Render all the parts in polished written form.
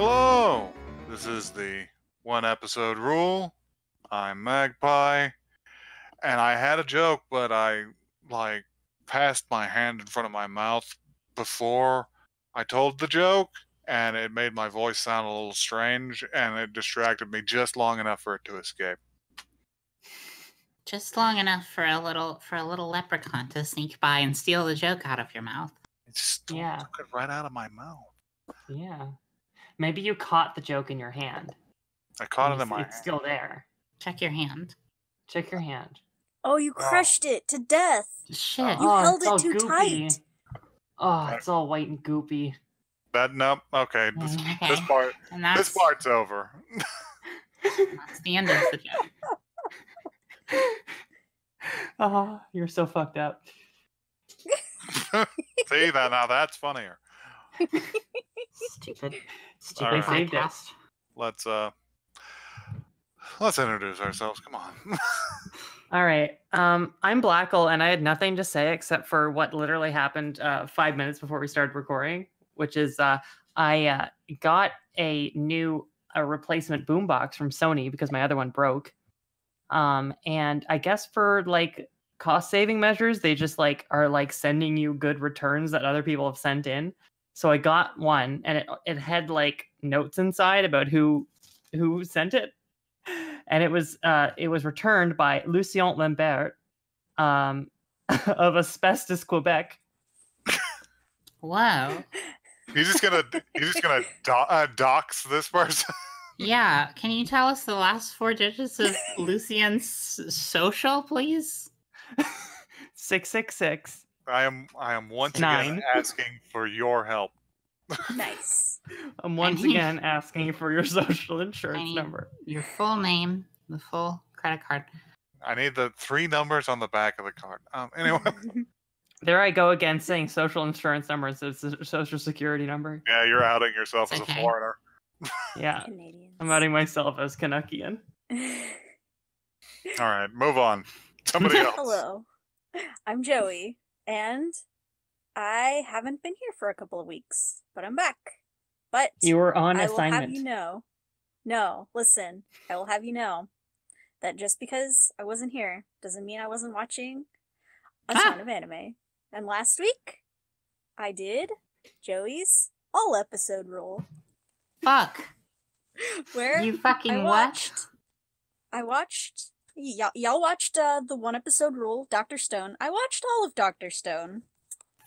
Hello! This is the one episode rule. I'm Magpie, and I had a joke, but I, passed my hand in front of my mouth before I told the joke, and it made my voice sound a little strange, and it distracted me just long enough for it to escape. Just long enough for a little leprechaun to sneak by and steal the joke out of your mouth. It just took it right out of my mouth. Yeah. Maybe you caught the joke in your hand. I caught it in my hand. It's still there. Check your hand. Check your hand. Oh, you crushed it to death. Shit. You held it's it too goopy. tight. Oh, it's all white and goopy. Nope. Okay. This part's over. That's the end of the joke. Oh, you're so fucked up. See, now that's funnier. Stupid All right. podcast. Let's introduce ourselves. Come on. All right. I'm Blackle, and I had nothing to say except for what literally happened 5 minutes before we started recording, which is I got a replacement boombox from Sony because my other one broke. And I guess for cost-saving measures, they just are sending you good returns that other people have sent in. So I got one, and it had notes inside about who sent it. And it was returned by Lucien Lambert of Asbestos, Quebec. Whoa. He's just gonna dox this person. Yeah, can you tell us the last 4 digits of Lucien's social, please? 666. I am once again asking for your help. Nice. I'm once again asking for your social insurance number. Your full name, the full credit card. I need the 3 numbers on the back of the card. Anyway. There I go again saying social insurance number instead of social security number. Yeah, you're outing yourself as a foreigner. Yeah. Canadians. I'm outing myself as Canuckian. All right, move on. Somebody else. Hello. I'm Joie, and I haven't been here for a couple of weeks, but I'm back. But you were on assignment. I will have you know. No, listen. I will have you know that just because I wasn't here doesn't mean I wasn't watching a ton of anime. And last week, I did Joey's all-episode rule. Fuck. Where you fucking I watched y'all watched the 1-episode rule, Dr. Stone. I watched all of Dr. Stone.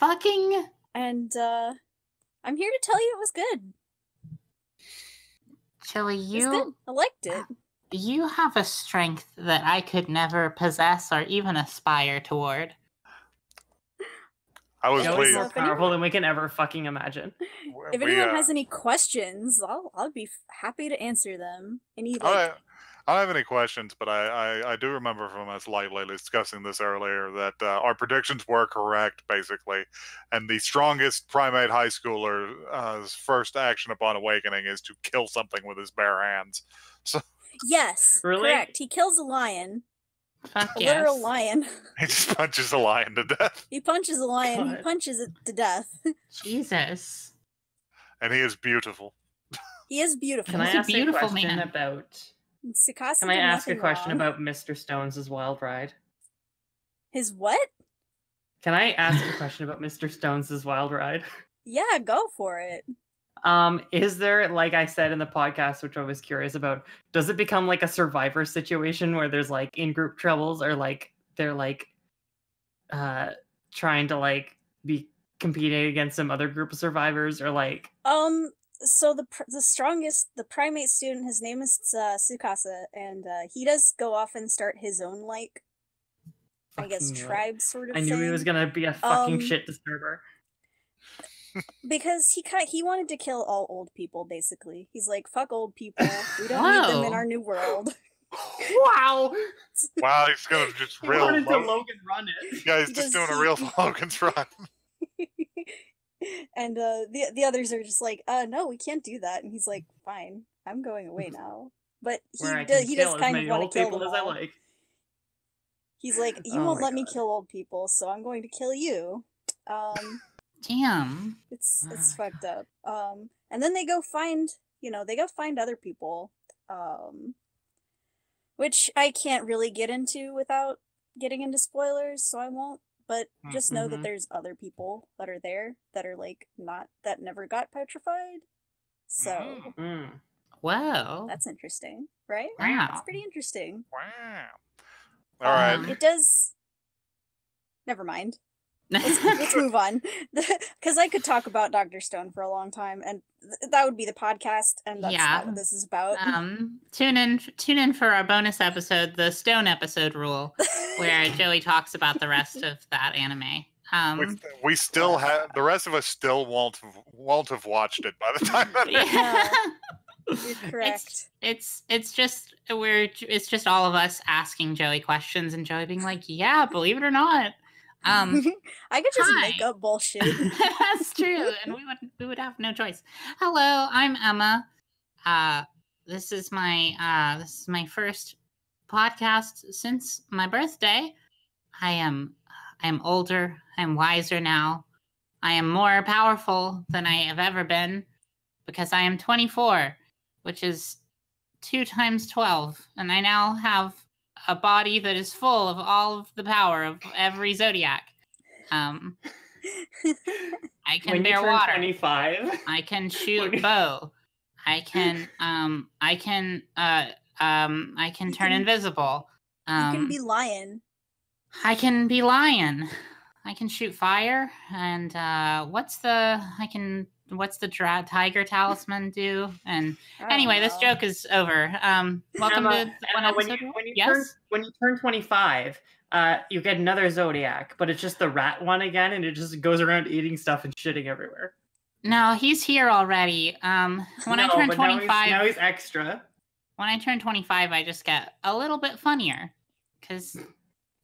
Fucking. And I'm here to tell you it was good. Joey, It was good. I liked it. You have a strength that I could never possess or even aspire toward. I was pleased. More powerful than we can ever fucking imagine. If anyone has any questions, I'll be happy to answer them. I don't have any questions, but I do remember from us lightly discussing this earlier that our predictions were correct, basically. And the strongest primate high schooler's first action upon awakening is to kill something with his bare hands. So yes, really? Correct. He kills a lion. Fuck a literal lion. He just punches a lion to death. He punches a lion. God. He punches it to death. Jesus. And he is beautiful. He is beautiful. Can I He's a ask beautiful a question man. about? Tsukasa Can I did ask a nothing question wrong. about Mr. Stone's wild ride? His what? Can I ask a question about Mr. Stone's wild ride? Yeah, go for it. Is there, like I said in the podcast, which I was curious about, does it become like a Survivor situation where there's in-group troubles, or they're trying to be competing against some other group of survivors, or So the strongest, the primate student, his name is Tsukasa, and he does go off and start his own I guess tribe sort of I thing. knew he was gonna be a fucking shit disturber. Because he wanted to kill all old people, basically. He's like, fuck old people. We don't need them in our new world. Wow! Wow, he's gonna just He real wanted to Logan run it. Yeah, he's just doing a real Logan's run. And the others are just like, no, we can't do that. And he's like, fine, I'm going away now. But he does kind of want to kill them all. He's like, you won't let me kill old people, so I'm going to kill you. Damn. It's fucked up. And then they go find they go find other people. Which I can't really get into without getting into spoilers, so I won't. But just know that there's other people that are there that are like that never got petrified. So Whoa. that's interesting, right? Wow. That's pretty interesting. Wow. All right. It does. Never mind. Let's move on, because I could talk about Dr. Stone for a long time, and that would be the podcast, and that's not what this is about. Tune in for our bonus episode, the Stone episode rule, where Joey talks about the rest of that anime. We still have the rest of us still won't have watched it by the time that You're correct. It's just all of us asking Joey questions and Joey being like, "Yeah, believe it or not." I could just make up bullshit. That's true, and we would have no choice. Hello, I'm Emma. This is my first podcast since my birthday. I am older. I'm wiser now. I am more powerful than I have ever been because I am 24, which is 2 times 12, and I now have a body that is full of all of the power of every zodiac. I can bear water. 25. I can shoot bow. I can turn invisible. You can be lion. I can be lion. I can shoot fire. And what's the tiger talisman do? And anyway, this joke is over. Welcome to one episode. When you turn 25, you get another zodiac, but it's just the rat one again, and it just goes around eating stuff and shitting everywhere. No, he's here already. I turn 25, now he's extra. When I turn 25, I just get a little bit funnier because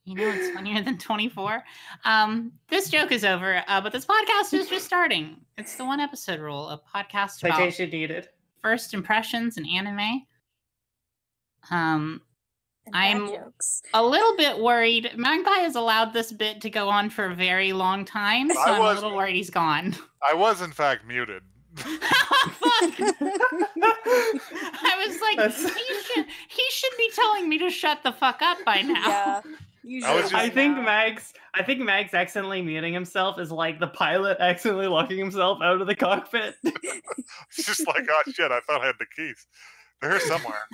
it's funnier than 24. This joke is over, but this podcast is just starting. It's the one episode rule, a podcast about citation needed. First impressions in anime. I'm a little bit worried. Magpie has allowed this bit to go on for a very long time, so I'm a little worried he's gone. I was, in fact, muted. I was like, he should be telling me to shut the fuck up by now. Yeah. I think Mags accidentally muting himself is like the pilot accidentally locking himself out of the cockpit. It's just like, oh shit, I thought I had the keys. They're here somewhere.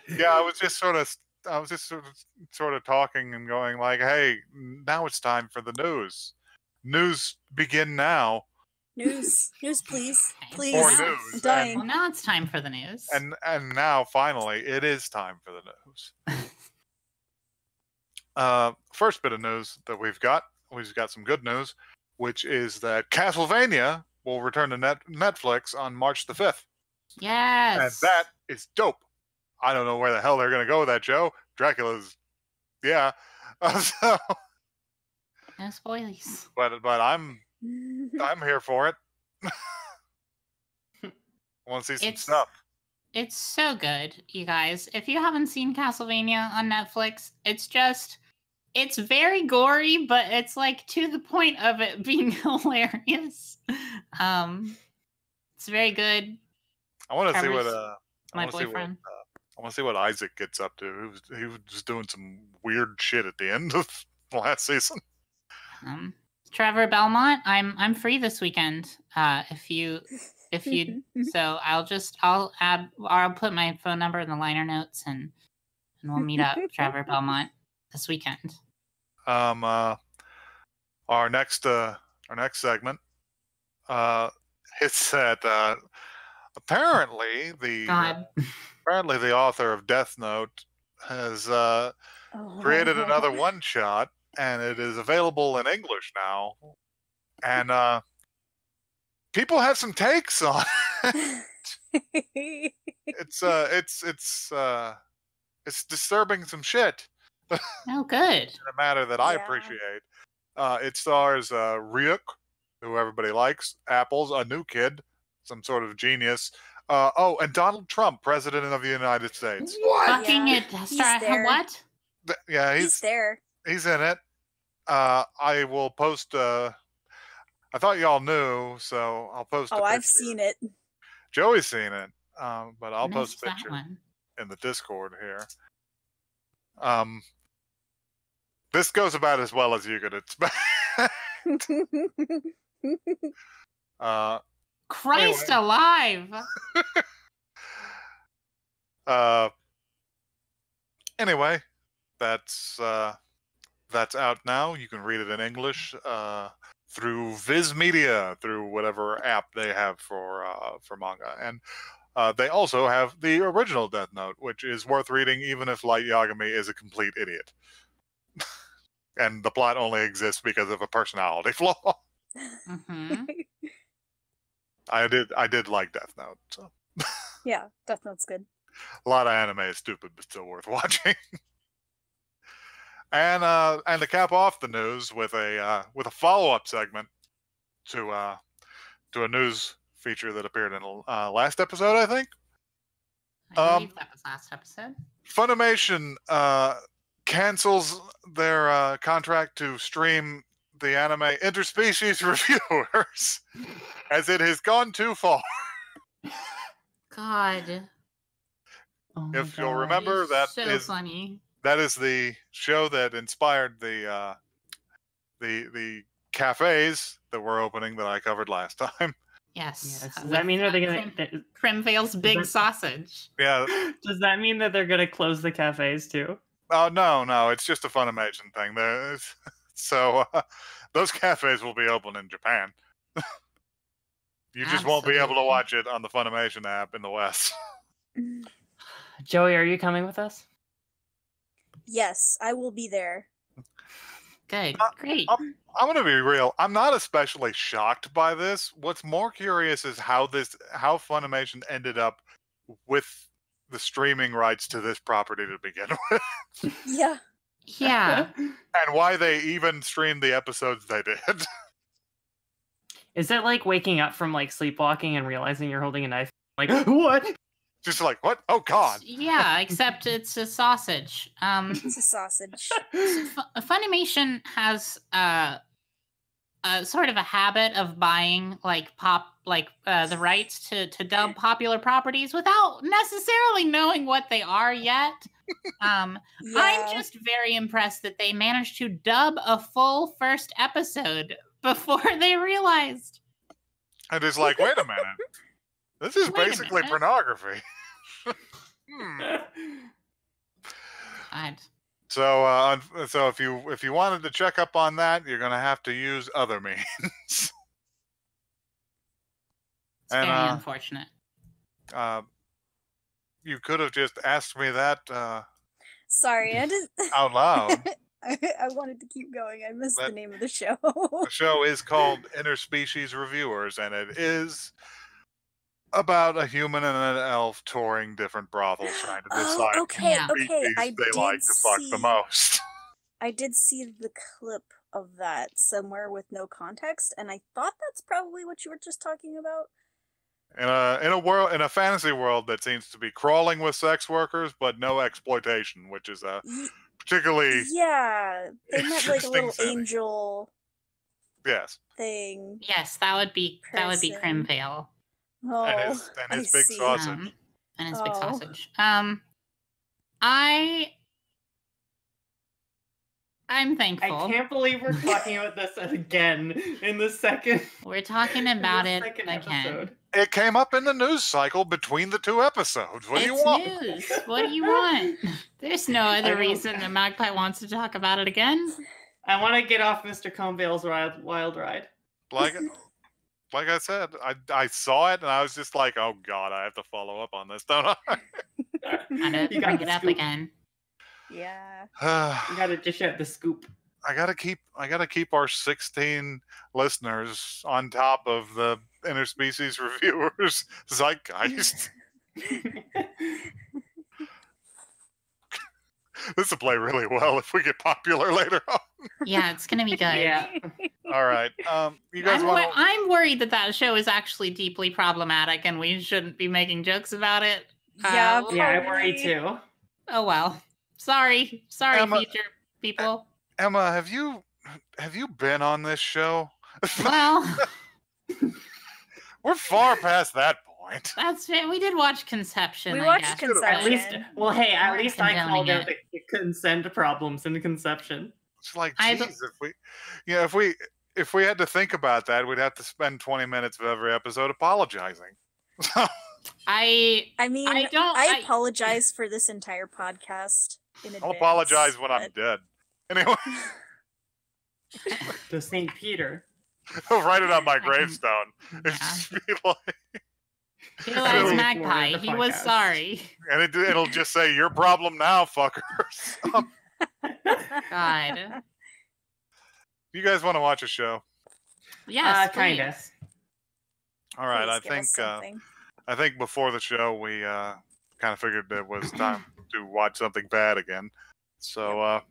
Yeah, I was just sort of talking and going like, hey, now it's time for the news. News begin now. News, please. Please. More news. I'm dying. Well, now it's time for the news. And now, finally, it is time for the news. First bit of news that we've got some good news, which is that Castlevania will return to Netflix on March the 5th. Yes. And that is dope. I don't know where the hell they're going to go with that, Joe. Dracula's, yeah. So, no spoilies. But I'm here for it. I want to see some stuff. It's so good, you guys. If you haven't seen Castlevania on Netflix, it's very gory, but it's like to the point of it being hilarious. It's very good. I want to see what my boyfriend. I want to see what Isaac gets up to. He was just doing some weird shit at the end of last season. Trevor Belmont, I'm free this weekend. If you so I'll put my phone number in the liner notes and we'll meet up, Trevor Belmont, this weekend. Our next segment. It's that apparently the author of Death Note has created another one shot, and it is available in English now. And people have some takes on it. It's disturbing some shit. Oh, good. In a matter that I appreciate. It stars Ryuk, who everybody likes, Apples, a new kid, some sort of genius. And Donald Trump, President of the United States. What? Fucking it. What? Yeah, he's there. He's in it. I will post. I thought y'all knew, so I'll post a Oh, picture. I've seen it. Joey's seen it, but I'll post Missed a that picture one. in the Discord here. This goes about as well as you could expect. Christ Anyway. alive! Anyway, that's out now. You can read it in English through Viz Media, through whatever app they have for manga, and they also have the original Death Note, which is worth reading, even if Light Yagami is a complete idiot, and the plot only exists because of a personality flaw. Mm-hmm. I did like Death Note, so Yeah, Death Note's good. a lot of anime is stupid, but still worth watching. And to cap off the news with a follow-up segment to a news feature that appeared in last episode, I think. I believe that was last episode. Funimation cancels their contract to stream the anime Interspecies Reviewers as it has gone too far. God. Oh If my you'll God. remember, It's that so is funny. the show that inspired the cafes that we're opening that I covered last time. Yes. Yes. Does that mean that they're gonna? Crimvale's big that- sausage. Yeah. Does that mean that they're gonna close the cafes too? Oh no, it's just a Funimation thing. So those cafes will be open in Japan. You just won't be able to Absolutely. watch it on the Funimation app in the West. Joey, are you coming with us? Yes, I will be there. Good. Great. I'm going to be real. I'm not especially shocked by this. What's more curious is how Funimation ended up with the streaming rights to this property to begin with, Yeah. Yeah. and why they even streamed the episodes they did. Is it like waking up from like sleepwalking and realizing you're holding a knife? Like, what? Just like, what? Oh God! Yeah, except it's a sausage. It's a sausage. Funimation has a sort of a habit of buying like the rights to dub popular properties without necessarily knowing what they are yet. I'm just very impressed that they managed to dub a full first episode before they realized. And it's like, wait a minute, this is Wait a basically minute. pornography. God. So if you wanted to check up on that, you're gonna have to use other means. It's And, very unfortunate. You could have just asked me that Sorry, I just out loud. I wanted to keep going. I missed the name of the show. The show is called Interspecies Reviewers, and it is about a human and an elf touring different brothels trying to decide okay, Yeah. which okay. I species they like to fuck the most. I did see the clip of that somewhere with no context, and I thought that's probably what you were just talking about. In a fantasy world that seems to be crawling with sex workers, but no exploitation, which is a particularly Yeah, they meant like a little setting. angel Yes, thing. Yes, that would be Person. Crimvale. Oh, and his I big see. sausage. And his big Oh. sausage. I'm thankful. I can't believe we're talking about this again in the second. We're talking in the about it second again. episode. It came up in the news cycle between the two episodes. What do you It's want? news. What do you want? There's no I other don't- reason that Magpie wants to talk about it again. I want to get off Mr. Combale's wild ride. Like I said, I saw it and I was just like, oh God, I have to follow up on this, don't I? Gotta You got bring the it up scoop. again. Yeah. You gotta dish out the scoop. I gotta keep our 16 listeners on top of the interspecies reviewers zeitgeist. This will play really well if we get popular later on. Yeah, it's gonna be good. Yeah. All right, you guys want? I'm worried that show is actually deeply problematic and we shouldn't be making jokes about it. Yeah, Yeah, I worry probably. too. Oh well. Sorry, Emma- future people. Emma, have you been on this show? Well, We're far past that point. that's it. We did watch Conception. We I watched guess. Conception. At least, well, hey, at We're least I called condoning out the consent problems in Conception. It's like, I geez, if we had to think about that, we'd have to spend 20 minutes of every episode apologizing. I mean, I apologize for this entire podcast in advance. I'll apologize when I'm dead. Anyway, To St. Peter. I'll write it on my gravestone. Yeah. Just be like, realize Really Magpie. for the He was podcast. sorry. and it'll just say, your problem now, fuckers. God. You guys want to watch a show? Yes, Kind please. of. All right, Please give us something. I think before the show we kind of figured it was time to watch something bad again. So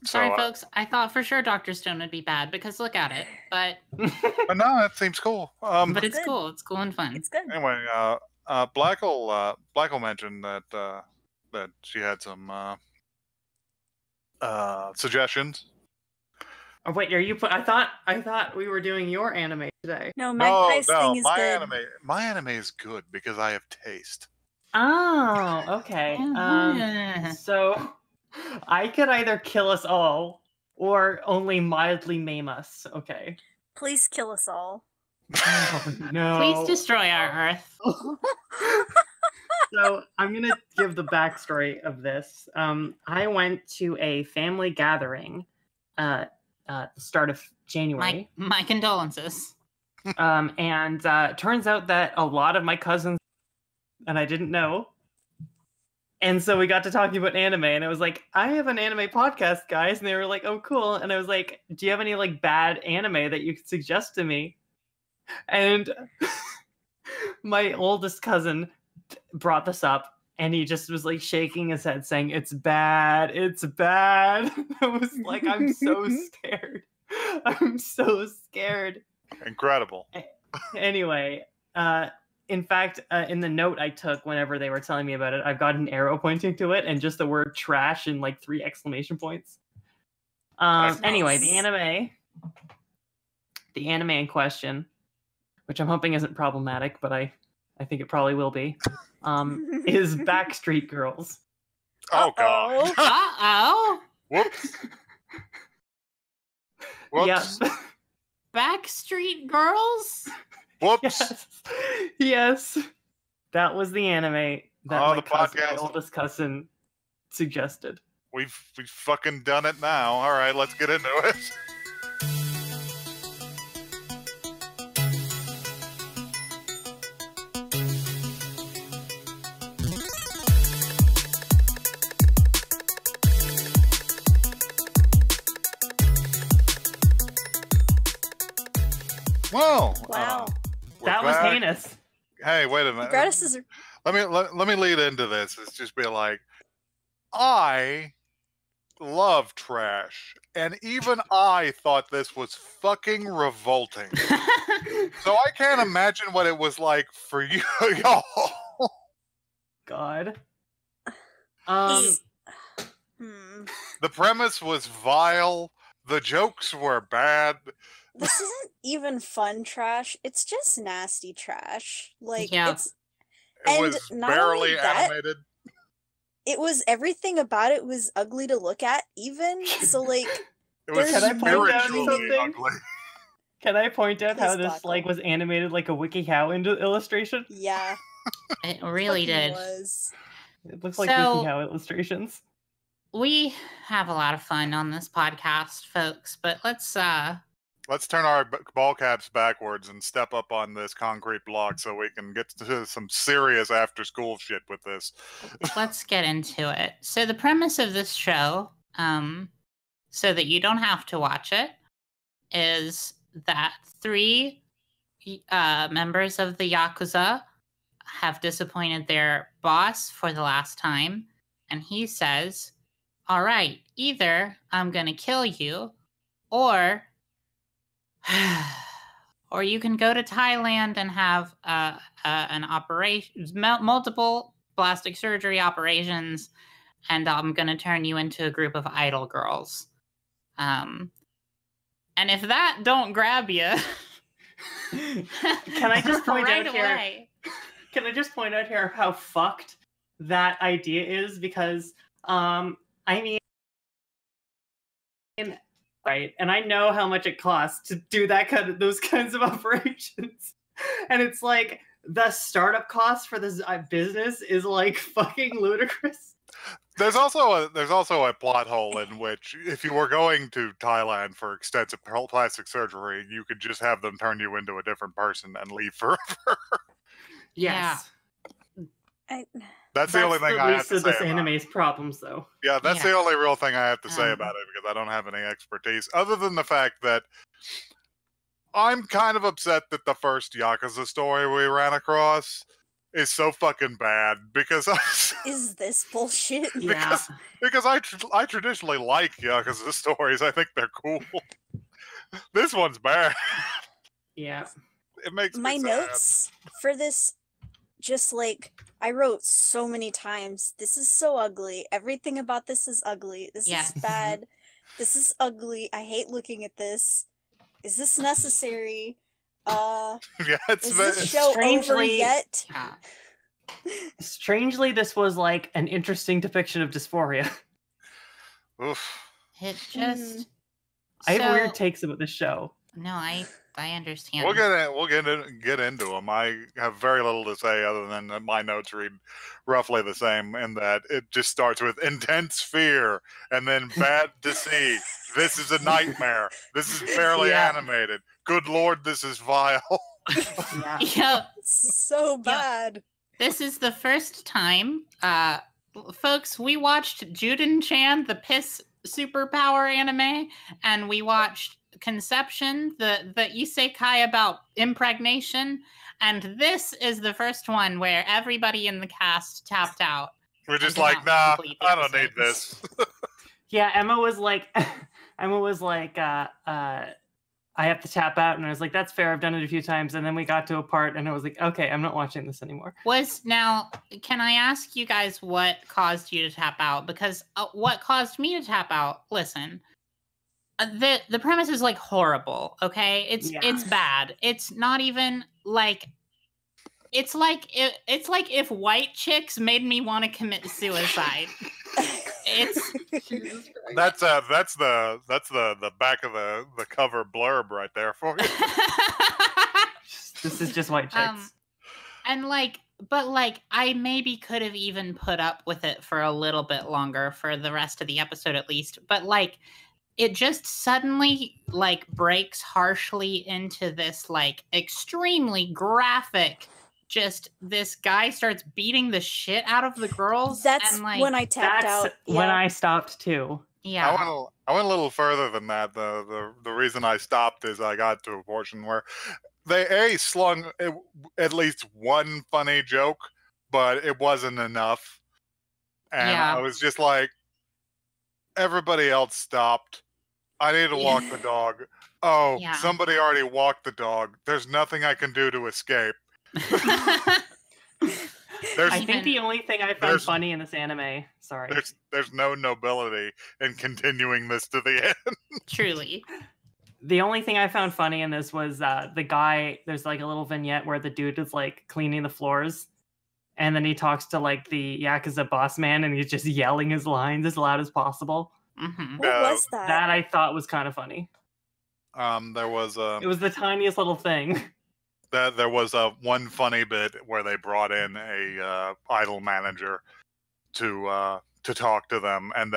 Sorry, folks. I thought for sure Dr. Stone would be bad because look at it. But but no, that seems cool. but it's Good. cool. It's cool and fun. It's good. Anyway, Blackle mentioned that she had some suggestions. Oh, wait, are you? I thought we were doing your anime today. No, Magpie's thing is my good. anime is good because I have taste. Oh, okay. So I could either kill us all or only mildly maim us. Okay. Please kill us all. Oh, no. Please destroy our Earth. So I'm gonna give the backstory of this. I went to a family gathering at the start of January. My condolences. And turns out that a lot of my cousins, and I didn't know. And so we got to talking about anime, and I was like, I have an anime podcast, guys. And they were like, oh, cool. And I was like, do you have any like bad anime that you could suggest to me? And my oldest cousin brought this up, and he just was like shaking his head saying, it's bad. It's bad. I was like, I'm so scared. I'm so scared. Incredible. Anyway, in fact, in the note I took whenever they were telling me about it, I've got an arrow pointing to it and just the word trash and like 3 exclamation points. Anyway, the anime in question, which I'm hoping isn't problematic, but I think it probably will be, is Backstreet Girls. Oh god. Uh-oh. Whoops. Whoops. Yeah. Backstreet Girls? Whoops. Yes. That was the anime that my podcast. oldest cousin suggested. We've fucking done it now. All right, let's get into it. Well, Wow. we're That was back. heinous. Hey, wait a minute. Gratis is Let me lead into this. It's just be like, I love trash, and even I thought this was fucking revolting. So I can't imagine what it was like for you, y'all. God. The premise was vile. The jokes were bad. This isn't even fun trash. It's just nasty trash. Like Yeah. it's It And was not barely only that- animated. it was everything about it was ugly to look at even. So like It was Can I point out spiritually something? ugly. Can I point out how Please, this like Blackle. was animated like a WikiHow illustration? yeah. It really fucking did. was. It looks like So- WikiHow illustrations. We have a lot of fun on this podcast, folks, but let's Let's turn our ball caps backwards and step up on this concrete block so we can get to some serious after school shit with this. let's get into it. So the premise of this show, so that you don't have to watch it, is that 3 members of the Yakuza have disappointed their boss for the last time, and he says, all right, either I'm going to kill you, or you can go to Thailand and have an operation, multiple plastic surgery operations, and I'm going to turn you into a group of idol girls. And if that don't grab you, Can I just point right out here? away. Can I just point out here how fucked that idea is? Because I mean, right, and I know how much it costs to do those kinds of operations, and it's like the startup cost for this business is like fucking ludicrous. There's also a plot hole in which, if you were going to Thailand for extensive plastic surgery, you could just have them turn you into a different person and leave forever. Yes. That's the only thing I have to say this about anime's problems, though. Yeah, that's the only real thing I have to say Um, about it, because I don't have any expertise, other than the fact that I'm kind of upset that the first Yakuza story we ran across is so fucking bad, because Is this bullshit? Yeah. because I traditionally like Yakuza stories. I think they're cool. This one's bad. Yeah. It makes My me sad. notes for this, just like, I wrote so many times, this is so ugly. Everything about this is ugly. This Yes. is bad. This is ugly. I hate looking at this. Is this necessary? Yeah, Is this show over Strangely- yet? Yeah. Strangely, this was like an interesting depiction of dysphoria. Oof. It just. I have weird So- takes about this show. No, I understand. We'll get into them. I have very little to say other than that my notes read roughly the same, in that it just starts with intense fear and then bad to see. This is a nightmare. This is barely Yeah. animated. Good lord, this is vile. Yeah. Yeah. So bad. This is the first time, folks, we watched Juden-chan, the piss superpower anime, and we watched Conception, the isekai about impregnation, and this is the first one where everybody in the cast tapped out. We're just did like, not nah, complete the I don't need episodes. this. Yeah, Emma was like, I have to tap out, and I was like, that's fair. I've done it a few times, and then we got to a part, and I was like, okay, I'm not watching this anymore. Can I ask you guys what caused you to tap out? Because what caused me to tap out? Listen, the premise is like horrible. Okay, Yeah. it's bad. It's not even like. It's like if white chicks made me want to commit suicide. It's That's the back of the cover blurb right there for you. This is just white chicks. and but I maybe could have even put up with it for a little bit longer for the rest of the episode at least. But like, it just suddenly like breaks harshly into this like extremely graphic. Just this guy starts beating the shit out of the girls. That's and, like, when I tapped That's out. when Yeah. I stopped too. Yeah. I went a little further than that. The reason I stopped is I got to a portion where they slung at least one funny joke, but it wasn't enough. And Yeah. I was just like, everybody else stopped. I need to walk the dog. Oh, Yeah. somebody already walked the dog. There's nothing I can do to escape. I think the only thing I found there's- funny in this anime, sorry, There's no nobility in continuing this to the end. Truly. the only thing I found funny in this was the guy. There's like a little vignette where the dude is like cleaning the floors, and then he talks to like the Yakuza boss man, and he's just yelling his lines as loud as possible. Mm-hmm. What was that? That I thought was kind of funny. There was It was the tiniest little thing. there was one funny bit where they brought in a idol manager to talk to them, and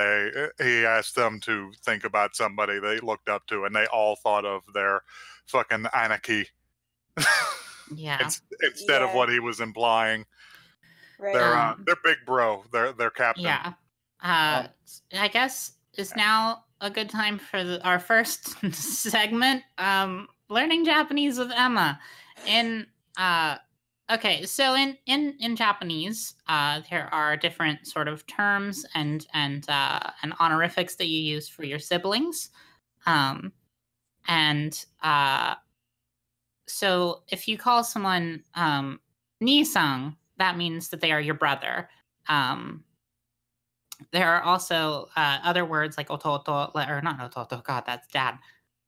he asked them to think about somebody they looked up to, and they all thought of their fucking Anarchy Yeah. instead of Yeah. what he was implying. Right. They're big bro. They're captain. Yeah. I guess it's now a good time for our first segment, learning Japanese with Emma. Okay, so in Japanese, there are different sort of terms and honorifics that you use for your siblings. So if you call someone Nisang, that means that they are your brother. There are also other words like ototo, or not ototo, God, that's dad.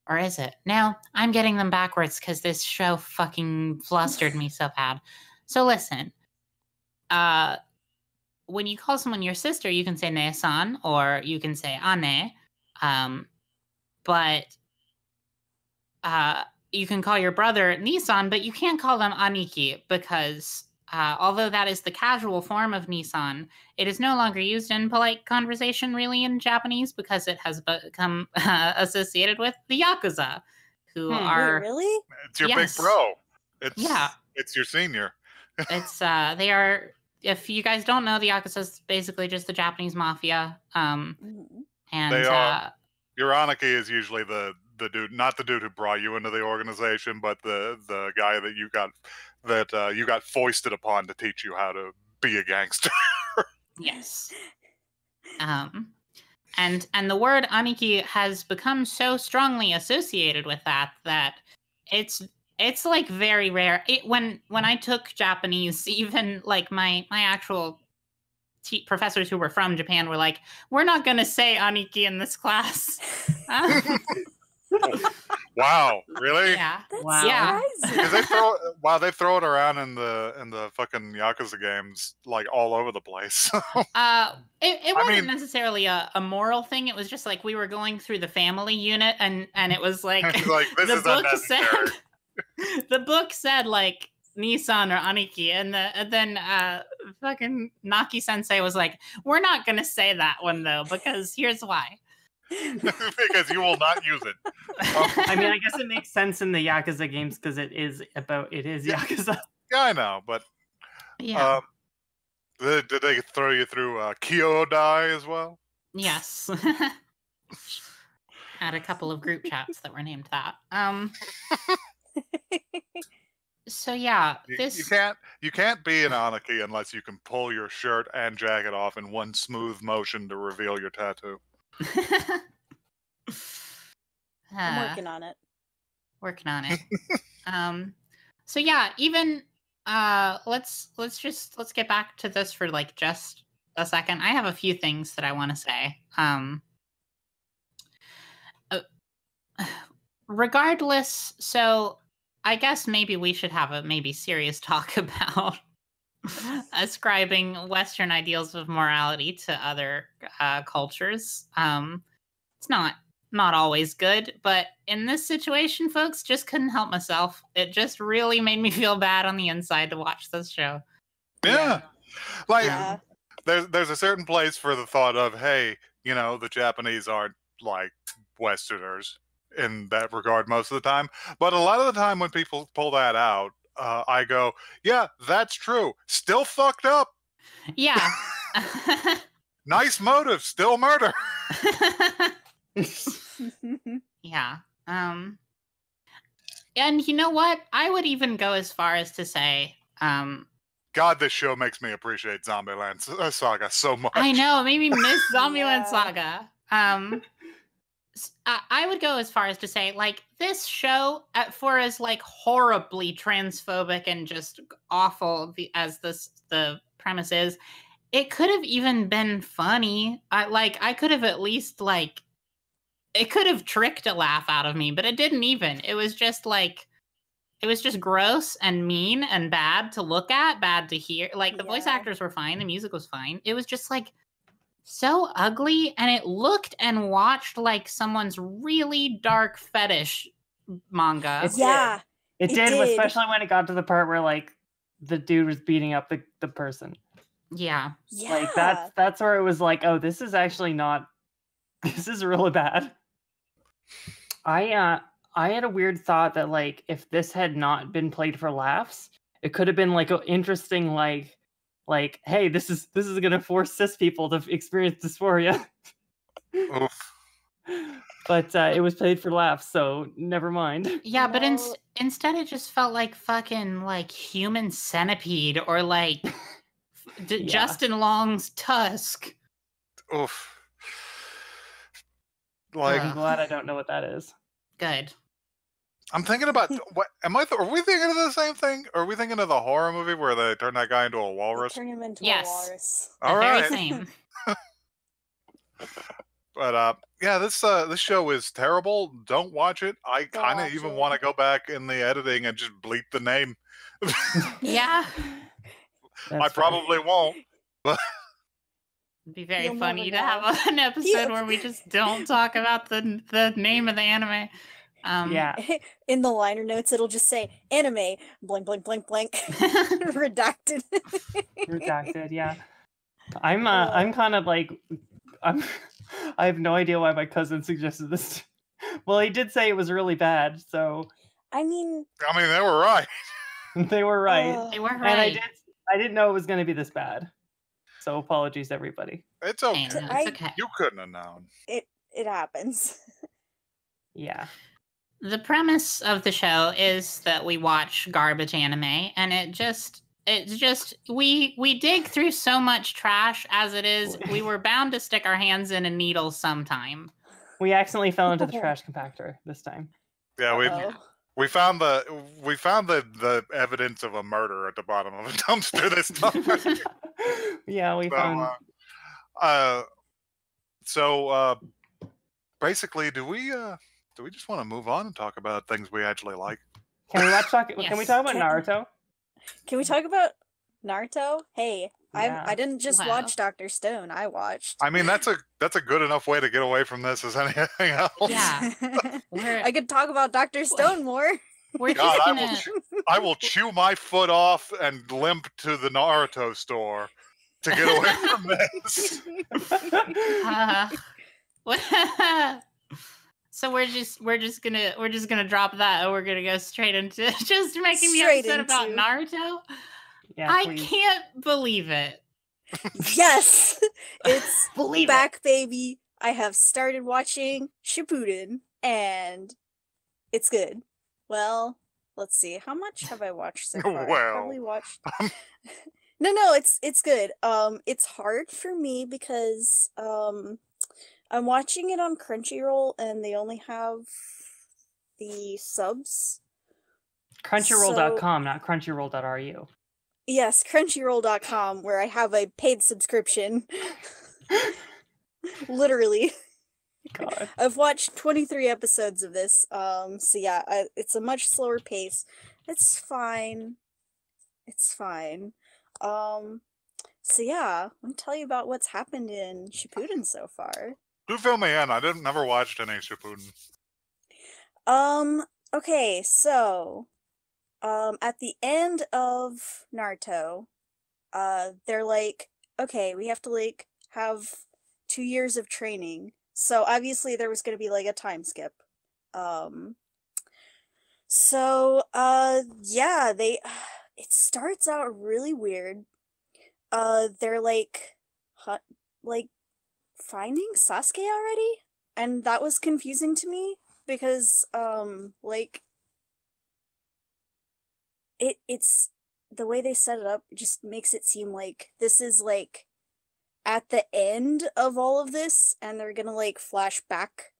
Or is it? No, I'm getting them backwards because this show fucking flustered me so bad. So listen, when you call someone your sister, you can say ne-san or you can say ane. But you can call your brother Nissan, but you can't call them Aniki because although that is the casual form of Nissan, it is no longer used in polite conversation really in Japanese because it has become associated with the Yakuza, who are... Wait, really? It's your Yes. big bro. Yeah. It's your senior. It's they are... If you guys don't know, the Yakuza is basically just the Japanese mafia. Mhm. And They are. Your Aniki is usually the dude, not the dude who brought you into the organization, but the guy that you got foisted upon to teach you how to be a gangster. Yes. And the word aniki has become so strongly associated with that it's like very rare. When I took Japanese, even like my actual professors who were from Japan were like, "We're not going to say aniki in this class." Wow, really? Yeah. That's Yeah. surprising. Because they throw it around in the fucking Yakuza games like all over the place. It wasn't necessarily a moral thing. It was just like we were going through the family unit, and it was like, Like, this the is book unnecessary. said the book said like Nissan or Aniki, and then fucking Naki Sensei was like, "We're not gonna say that one though because here's why." Because you will not use it. I mean, I guess it makes sense in the Yakuza games because it is Yakuza. Yeah, I know, but Yeah. did they throw you through Kyodai as well? Yes. Had a couple of group chats that were named that. So yeah, you can't be an Aniki unless you can pull your shirt and jacket off in one smooth motion to reveal your tattoo. I'm working on it. Working on it. So yeah, even let's get back to this for like just a second. I have a few things that I want to say. Regardless, so I guess maybe we should have a maybe serious talk about ascribing Western ideals of morality to other cultures. It's not always good, but in this situation, folks, just couldn't help myself. It just really made me feel bad on the inside to watch this show. Yeah. Like, Yeah. there's a certain place for the thought of, hey, the Japanese aren't like Westerners in that regard most of the time. But a lot of the time when people pull that out, I go, yeah, that's true. Still fucked up. Yeah. Nice motive, still murder. Yeah. And you know what? I would even go as far as to say, God, this show makes me appreciate Zombieland Saga so much. I know, maybe miss Zombieland Yeah. Saga. I would go as far as to say, like, this show, for as like horribly transphobic and just awful as the premise is, it could have even been funny. I could have at least like, it could have tricked a laugh out of me, but it didn't even. It was just like, it was just gross and mean and bad to look at, bad to hear. Like, the voice Yeah. actors were fine, the music was fine. It was just like so ugly, and it looked and watched like someone's really dark fetish manga. It's- Yeah. It It did, did. especially when it got to the part where like the dude was beating up the person. Yeah. Yeah. Like that's where it was like, oh, this is actually not. This is really bad. I had a weird thought that like if this had not been played for laughs, it could have been like an interesting like hey, this is gonna force cis people to experience dysphoria. Oof. But it was played for laughs, so never mind. Yeah, but No. instead it just felt like fucking like Human Centipede or like Yeah. Justin Long's Tusk. Oof. Like, I'm glad I don't know what that is. Good. I'm thinking about what are we thinking of the same thing? Or are we thinking of the horror movie where they turn that guy into a walrus? Turn him into Yes. a walrus. The All very right. same. But yeah, this show is terrible. Don't watch it. I Don't kind of watch even it. want to go back in the editing and just bleep the name. Yeah. That's I fair. probably won't. It'd be very You'll funny never to have know. an episode where we just don't talk about the name of the anime. Yeah. In the liner notes, it'll just say anime blank blank blank blank redacted. Redacted, yeah. I'm kind of like I have no idea why my cousin suggested this. Well, he did say it was really bad, so I mean, they were right. they were right. They were And right. I didn't know it was going to be this bad. So apologies, everybody. It's okay. Hey, no, it's okay. You couldn't have known. it happens. Yeah. The premise of the show is that we watch garbage anime, and it's just we dig through so much trash as it is. We were bound to stick our hands in a needle sometime. We accidentally fell into the trash compactor this time. Yeah, Uh-oh. we found the evidence of a murder at the bottom of a dumpster this time. Yeah, we found. So basically, do we just want to move on and talk about things we actually like? Can we talk about Naruto? Can we talk about Naruto? Hey, Yeah. I didn't just Wow. watch Dr. Stone. I watched. I mean, that's a good enough way to get away from this as anything else. Yeah. We're, I could talk about Dr. Stone more. we're God, just I gonna. will I will chew my foot off and limp to the Naruto store to get away from this. So we're just gonna drop that, and we're gonna go straight into just making the Straight episode about into- Naruto. Yeah, I please. can't believe it. Yes, it's Believe back, baby. I have started watching Shippuden, and it's good. Well, let's see. How much have I watched so far? Well. Probably watched. No, it's good. It's hard for me because I'm watching it on Crunchyroll, and they only have the subs. Crunchyroll.com, not crunchyroll.ru. Yes, crunchyroll.com, where I have a paid subscription. Literally. God. I've watched 23 episodes of this. So yeah, it's a much slower pace. It's fine. It's fine. So yeah, let me tell you about what's happened in Shippuden so far. Do fill me in. I never watched any Shippuden. Okay, so at the end of Naruto, they're like, okay, we have to like have 2 years of training. So obviously there was going to be like a time skip. Yeah, it starts out really weird. They're like finding Sasuke already, and that was confusing to me because it's the way they set it up just makes it seem like this is like at the end of all of this, and they're gonna like flash back.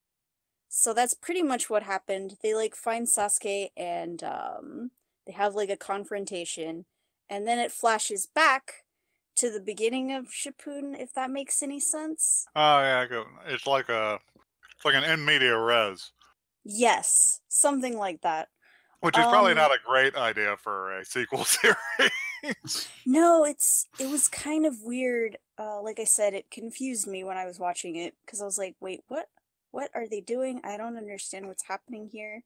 So that's pretty much what happened. They like find Sasuke, and they have like a confrontation, and then it flashes back to the beginning of Shippuden, if that makes any sense. Oh yeah, it's like an in media res, Yes, something like that. which is probably not a great idea for a sequel series. No, it was kind of weird. Like I said, it confused me when I was watching it because I was like, wait, what are they doing? I don't understand what's happening here.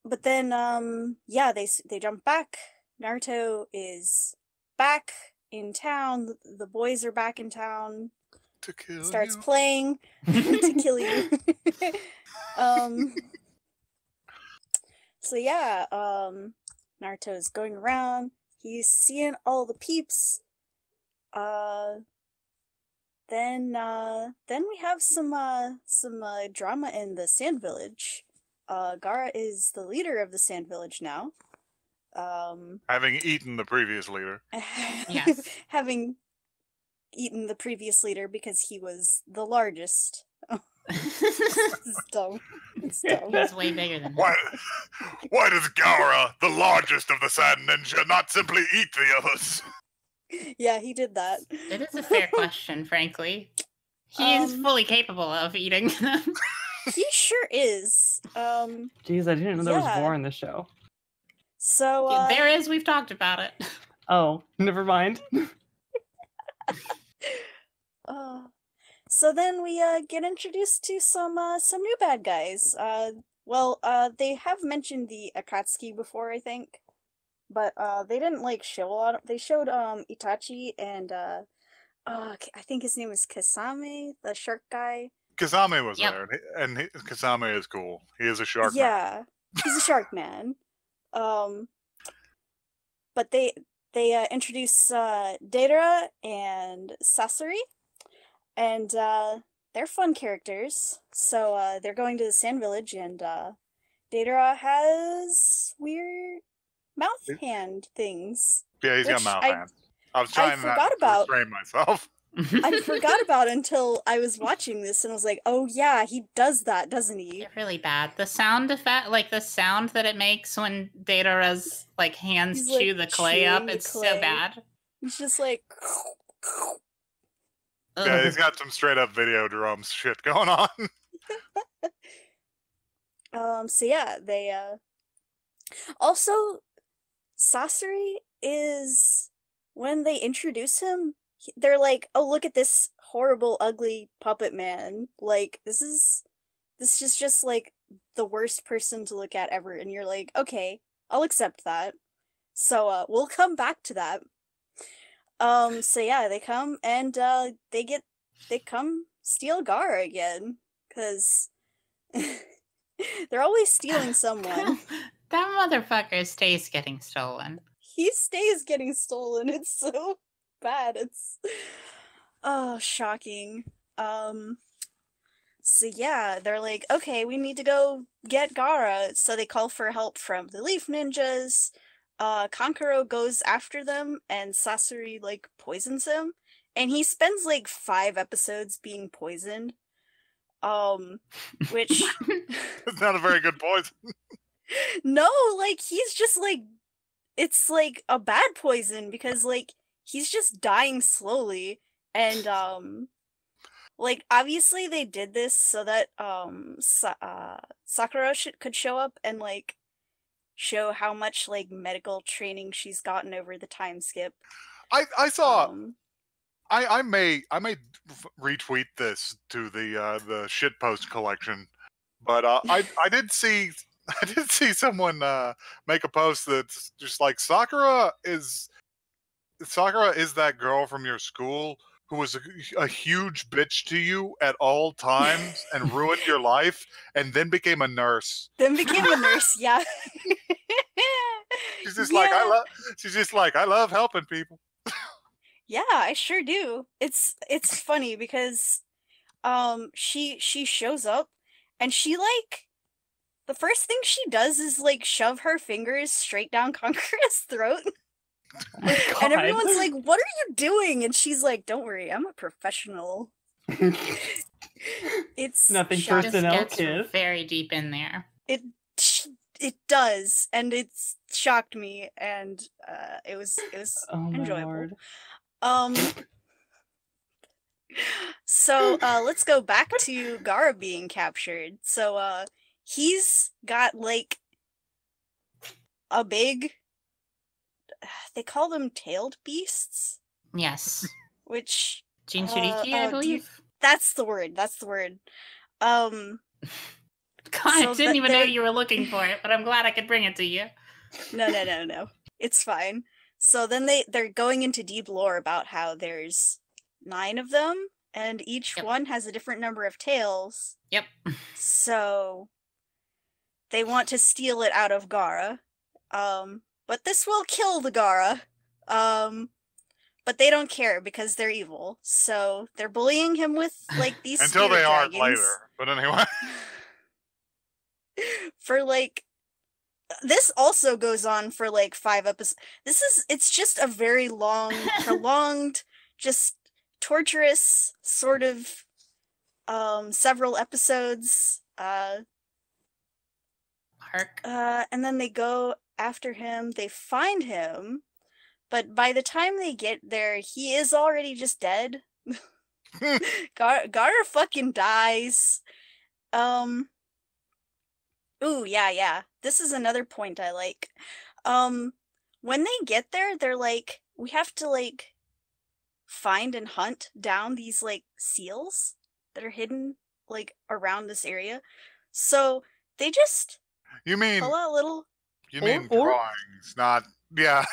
But then yeah, they jump back. Naruto is back in town. The boys are back in town. To kill Starts you. playing to kill you. So yeah, Naruto's going around. He's seeing all the peeps. Then we have some drama in the Sand Village. Gaara is the leader of the Sand Village now. Having eaten the previous leader. Yes. Having eaten the previous leader because he was the largest. It's dumb. It's dumb. It's way bigger than Why does Gaara, the largest of the Sand Ninja, not simply eat the others? Yeah, he did that. It is a fair question, frankly. He's fully capable of eating them. He sure is. Jeez, I didn't know there was war in the show. So There is. We've talked about it. Oh, never mind. So then we get introduced to some new bad guys. They have mentioned the Akatsuki before, I think, but they didn't like show a lot. They showed Itachi and I think his name is Kasame, the shark guy. Kasame was there, and Kasame is cool. He is a shark man. Yeah, he's a shark man. But they introduce Deidara and Sasori, and they're fun characters. So they're going to the Sand Village, and Deidara has weird mouth hand things. Yeah, he's got mouth hands. I was trying to restrain myself. I forgot about it until I was watching this, and I was like, "Oh yeah, he does that, doesn't he?" They're really bad. The sound effect, like the sound that it makes when Deidara's like hands chew the clay up, it's so bad. He's just like. Yeah, he's got some straight up video drums shit going on. So yeah, they also Sasori is when they introduce him, they're like, "Oh, look at this horrible, ugly puppet man. Like, this is just like the worst person to look at ever." And you're like, "Okay, I'll accept that." So we'll come back to that. So yeah, they come and they come steal Gaara again, because they're always stealing someone. That motherfucker stays getting stolen. He stays getting stolen. It's so bad. It's shocking. So yeah, they're like, "Okay, we need to go get Gaara." So they call for help from the Leaf Ninjas. Kankuro goes after them, and Sasori like poisons him, and he spends like 5 episodes being poisoned. Which it's not a very good poison. No, like he's just like, it's like a bad poison, because like he's just dying slowly, and like obviously they did this so that Sakura could show up and like show how much like medical training she's gotten over the time skip. I saw. I may retweet this to the shitpost collection, but I did see someone make a post that's just like, Sakura is that girl from your school who was a huge bitch to you at all times and ruined your life, and then became a nurse. Yeah. She's just like, I love helping people. Yeah, I sure do. It's funny because she shows up, and she like, the first thing she does is like shove her fingers straight down Kankura's throat. Oh, and everyone's like, "What are you doing?" And she's like, "Don't worry, I'm a professional." It's nothing shocking. personnel Gets very deep in there. It does, and it's shocked me, and it was enjoyable. So let's go back to Gaara being captured. So he's got like a big, they call them tailed beasts. Yes. Which Jinchuriki, I believe. That's the word. God, I didn't even know you were looking for it, but I'm glad I could bring it to you. No. It's fine. So then they're going into deep lore about how there's 9 of them, and each one has a different number of tails. Yep. So they want to steal it out of Gaara. But this will kill the Gaara. But they don't care because they're evil. So they're bullying him with like these until they aren't later. But anyway. For like, this also goes on for like 5 episodes. It's just a very long, prolonged, just torturous sort of several episodes. Arc. And then they go after him, they find him, but by the time they get there, he is already just dead. Gaara fucking dies. Ooh, yeah. This is another point I like. When they get there, they're like, we have to like find and hunt down these like seals that are hidden like around this area. So they just You mean pull out little. drawings, not Yeah,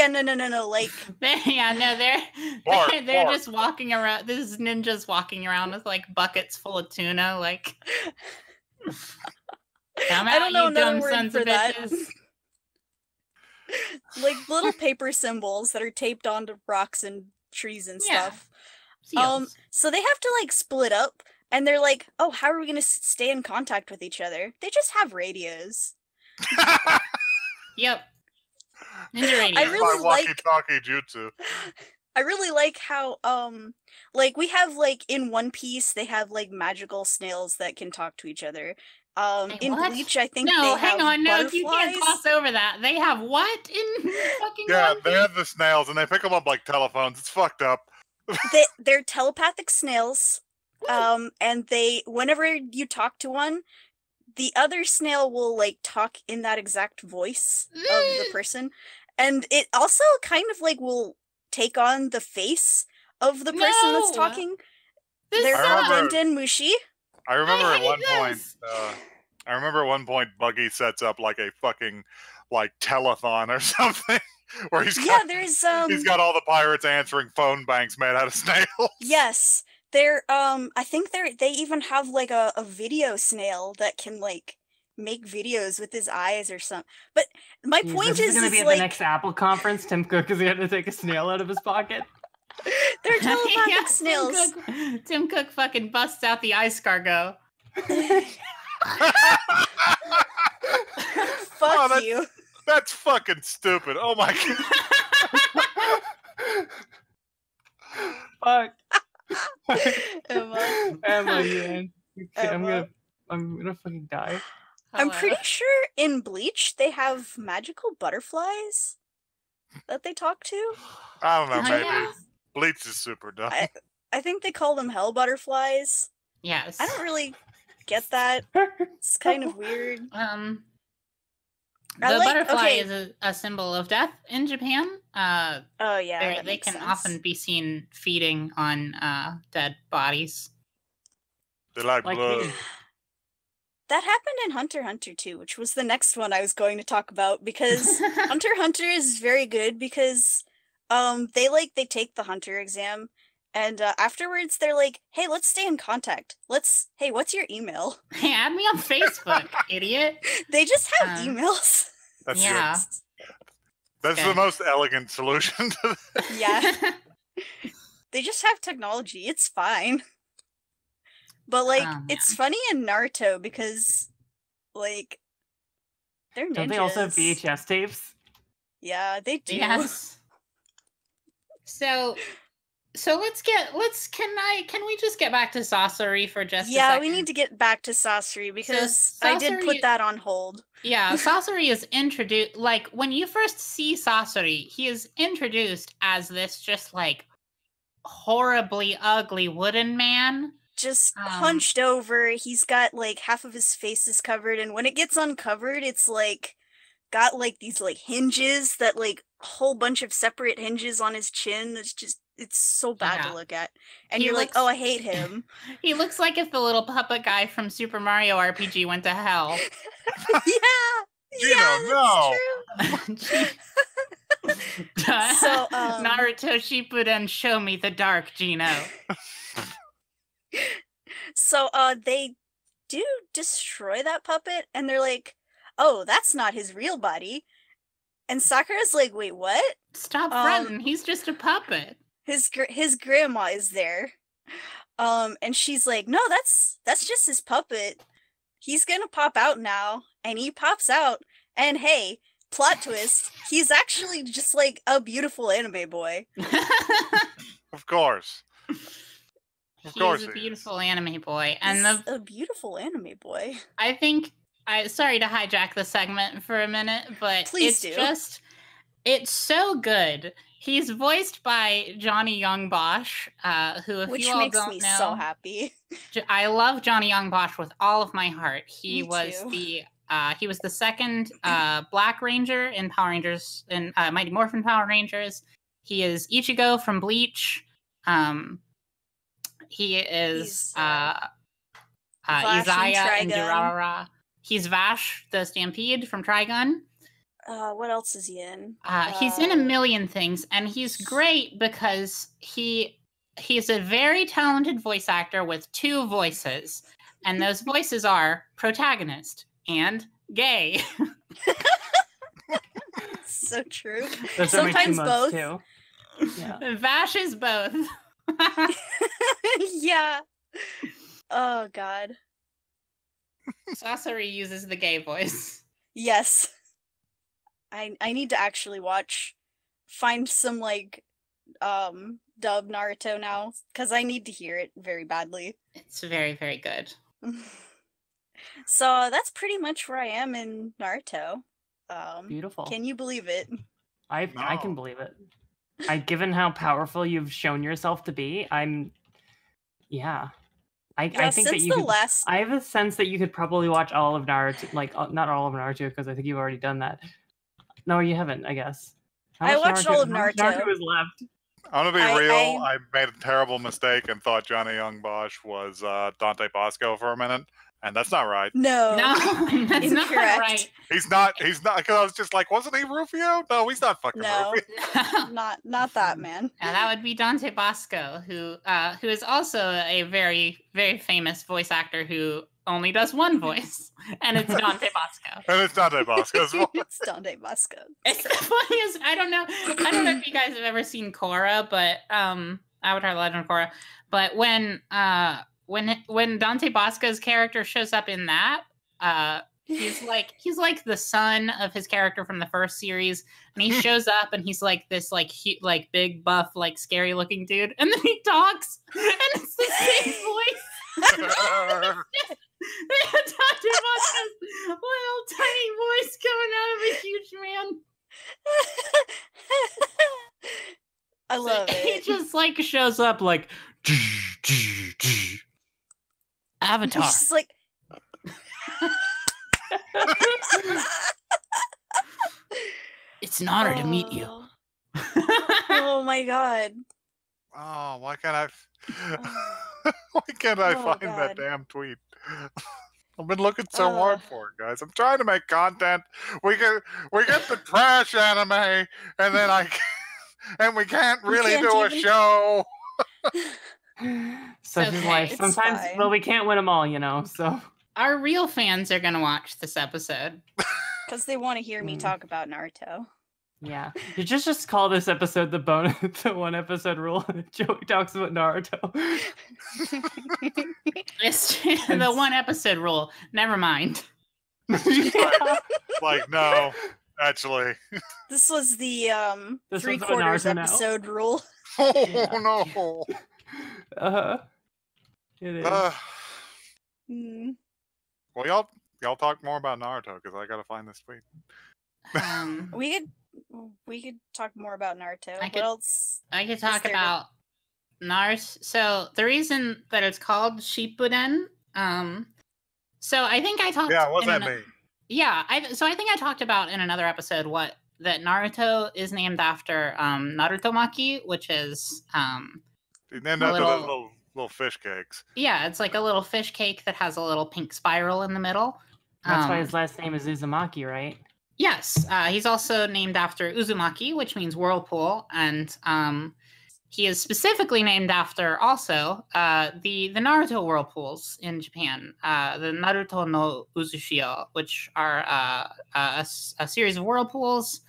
no. Like They're just walking around. This ninja's walking around with like buckets full of tuna. Like, come I out, don't know you another dumb word sons for of that. bitches. Like little paper symbols that are taped onto rocks and trees and Yeah. stuff. Seals. So they have to like split up, and they're like, "Oh, how are we gonna stay in contact with each other?" They just have radios. Yep. Ninja radio. I really my walkie-talkie jutsu. I really like how like we have like in One Piece they have like magical snails that can talk to each other. Wait, In what? Bleach I think No, they hang have on. No, butterflies. you can't gloss over that. They have what in fucking Yeah, One they Piece? have the snails and they pick them up like telephones. It's fucked up. They're telepathic snails. And they whenever you talk to one, the other snail will like talk in that exact voice of the person. And it also kind of like will take on the face of the person that's No! talking. This They're I remember- Denden Mushi. I remember I at one hate point. this. I remember at one point Buggy sets up like a fucking like telethon or something, where he's Yeah, got there's he's got all the pirates answering phone banks made out of snails. yes. They're I think they even have like a video snail that can like make videos with his eyes or something. But my point This is going to be at like the next Apple conference. Tim Cook is going to take a snail out of his pocket. they're telepathic Yeah, snails. Tim Cook fucking busts out the ice cargo. Fuck that's- you. That's fucking stupid. Oh my god. Fuck. Emma. Emma, man. Emma. I'm gonna fucking die. I'm Hello. pretty sure in Bleach they have magical butterflies that they talk to. I don't know, Oh, maybe yeah. Bleach is super dumb. I think they call them hell butterflies. Yes. I don't really get that. It's kind of weird. The I like- butterfly okay. is a symbol of death in Japan. Oh yeah, that They makes can sense. often be seen feeding on dead bodies. They like Like blood. me. That happened in Hunter x Hunter too, which was the next one I was going to talk about because Hunter x Hunter is very good because they take the Hunter exam and afterwards they're like, "Hey, let's stay in contact. Hey, what's your email?" Hey, add me on Facebook, idiot. They just have Um, emails. That's Yeah. That's Okay. the most elegant solution to this. Yeah. They just have technology. It's fine. But like Oh, it's funny in Naruto because like they're ninjas. Don't they also have VHS tapes? Yeah, they do. Yes. So can we just get back to Sasori for just a Yeah, second? we need to get back to Sasori because I did Sasori- put that on hold. Yeah, Sasori is introduced, like, when you first see Sasori, he is introduced as this just, like, horribly ugly wooden man. Just Um, hunched over. He's got like half of his face is covered, and when it gets uncovered, it's like got like these like hinges that like a whole bunch of separate hinges on his chin. That's just it's so bad Yeah. to look at. And He you're like, looks- oh, I hate him. He looks like if the little puppet guy from Super Mario RPG went to hell. Yeah. Gino, Yeah, no. that's true. So, Naruto Shippuden, show me the dark, Gino. So they do destroy that puppet and they're like, "Oh, that's not his real body." And Sakura's like, "Wait, what?" Stop fronting. He's just a puppet. His grandma is there. And she's like, "No, that's just his puppet. He's going to pop out now." And he pops out and hey, plot twist, he's actually just like a beautiful anime boy. Of course. Of course He's a he is. beautiful anime boy. And He's the a beautiful anime boy. I think sorry to hijack the segment for a minute, but Please it's do. just it's so good. He's voiced by Johnny Young Bosch, who, if Which you all makes don't me know, so happy. I love Johnny Young Bosch with all of my heart. He Me was too. the second Black Ranger in Power Rangers in Mighty Morphin Power Rangers. He is Ichigo from Bleach. He is He's, Vash in Izaya in Trigun. Durarara. He's Vash, the Stampede from Trigun. What else is he in? He's in a million things, and he's great because he's a very talented voice actor with two voices, and those voices are protagonist and gay. So true. Those are my two Sometimes modes, both. too. Yeah. Vash is both. Yeah. Oh God. Sasori uses the gay voice. Yes. I need to actually find some like dub Naruto now, because I need to hear it very badly. It's very, very good. So that's pretty much where I am in Naruto. Beautiful. Can you believe it? I can believe it. Given how powerful you've shown yourself to be, I think that you could, I have a sense that you could probably watch all of Naruto, like not all of Naruto, because I think you've already done that. No, you haven't, I guess. I watched all of Naruto. Naruto is left. I'm gonna be real. I made a terrible mistake and thought Johnny Young Bosch was Dante Bosco for a minute, and that's not right. No, that's not right. He's not. Because I was just like, wasn't he Rufio? No, he's not fucking Rufio. not that man. Yeah, that would be Dante Bosco, who is also a very, very famous voice actor who only does one voice, and it's Dante Bosco. And it's Dante Bosco's voice. It's Dante Bosco. It's the funniest. I don't know if you guys have ever seen Korra, but Avatar: The Legend of Korra. But when Dante Bosco's character shows up in that, he's like the son of his character from the first series, and he shows up and he's like this like big buff like scary looking dude, and then he talks and it's the same voice. Dr. Bosco's little tiny voice coming out of a huge man. I love it. He just like shows up like Avatar. He's just like it's an honor to meet you. Oh my God. Oh, why can't I find that damn tweet? I've been looking so hard for it, guys. I'm trying to make content. We get the trash anime, and then and we can't really do a show. Such is life. Sometimes, well, we can't win them all, so. Our real fans are going to watch this episode. Because they want to hear me talk about Naruto. Yeah. You just call this episode the one episode rule. Joey talks about Naruto. It's the one episode rule. Never mind. Like, no, actually. This was the 3/4 episode rule. Oh, no. It is. Well, y'all talk more about Naruto, because I gotta find this tweet. We could talk more about Naruto. What else? I could talk about Naruto. So the reason that it's called Shippuden, so I think I talked. Yeah, what's that mean? Yeah, I think I talked about in another episode that Naruto is named after Naruto Maki, which is He's named after those little fish cakes. Yeah, it's like a little fish cake that has a little pink spiral in the middle. That's why his last name is Uzumaki, right? Yes, he's also named after Uzumaki, which means whirlpool, and he is specifically named after also the Naruto whirlpools in Japan, the Naruto no Uzushio, which are a series of whirlpools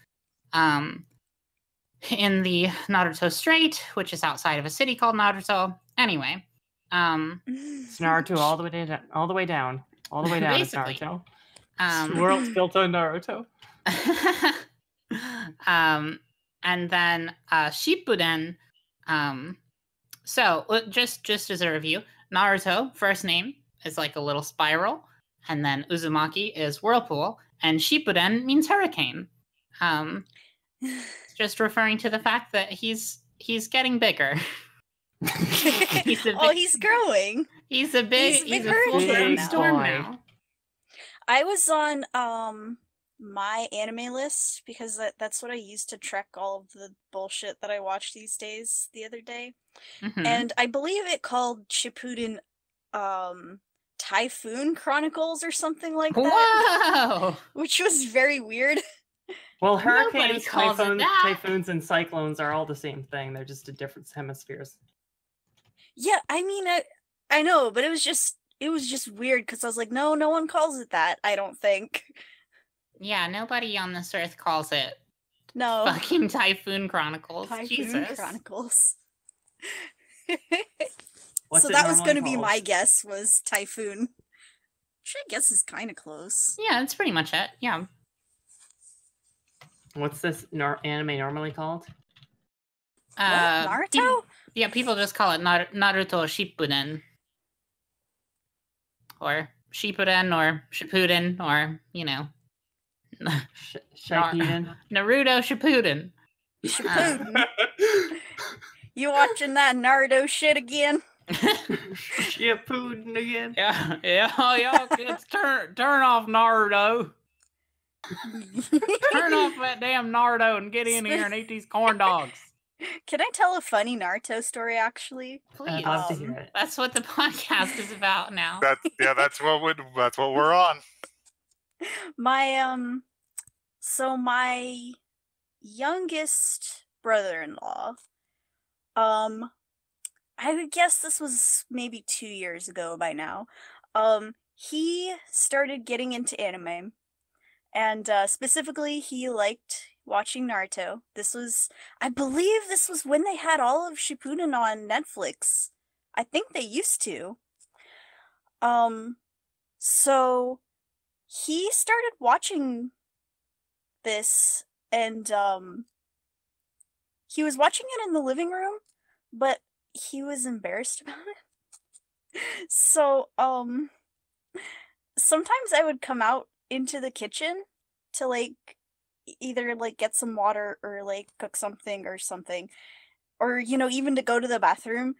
in the Naruto Strait, which is outside of a city called Naruto. Anyway, it's Naruto all the way down. It's Naruto. The world's built on Naruto. And then Shippuden. So just as a review, Naruto first name is like a little spiral, and then Uzumaki is whirlpool, and Shippuden means hurricane. just referring to the fact that he's getting bigger. He's growing. He's a big full-grown big storm boy. now. I was on my anime list because that's what I use to track all of the bullshit that I watch these days the other day. Mhm. And I believe it called Shippuden Typhoon Chronicles or something like that. Whoa! Which was very weird. Well, Nobody hurricanes, calls it that. typhoons, and cyclones are all the same thing. They're just in different hemispheres. Yeah, I mean, I know, but it was just weird because I was like, no one calls it that, I don't think. Yeah, nobody on this earth calls it No. fucking Typhoon Chronicles. Typhoon Jesus. Chronicles. What's So it that was normally going to be called? my guess, was Typhoon. Which I guess is kind of close. Yeah, that's pretty much it. Yeah. What's this anime normally called? What? Naruto? People just call it Naruto Shippuden. Or Shippuden, or Shippuden, or, Shippuden. Naruto Shippuden. Shippuden. You watching that Naruto shit again? Shippuden again. Yeah, kids, turn off Naruto. Turn off that damn Naruto and get in here and eat these corn dogs. Can I tell a funny Naruto story, actually? Please. I'd love to hear it. That's what the podcast is about now. That's what we're on. So my youngest brother-in-law, I would guess this was maybe 2 years ago by now. He started getting into anime, and specifically, he liked watching Naruto. I believe this was when they had all of Shippuden on Netflix. I think they used to. So he started watching this, and he was watching it in the living room, but he was embarrassed about it. So sometimes I would come out into the kitchen to either get some water or cook something, or even to go to the bathroom.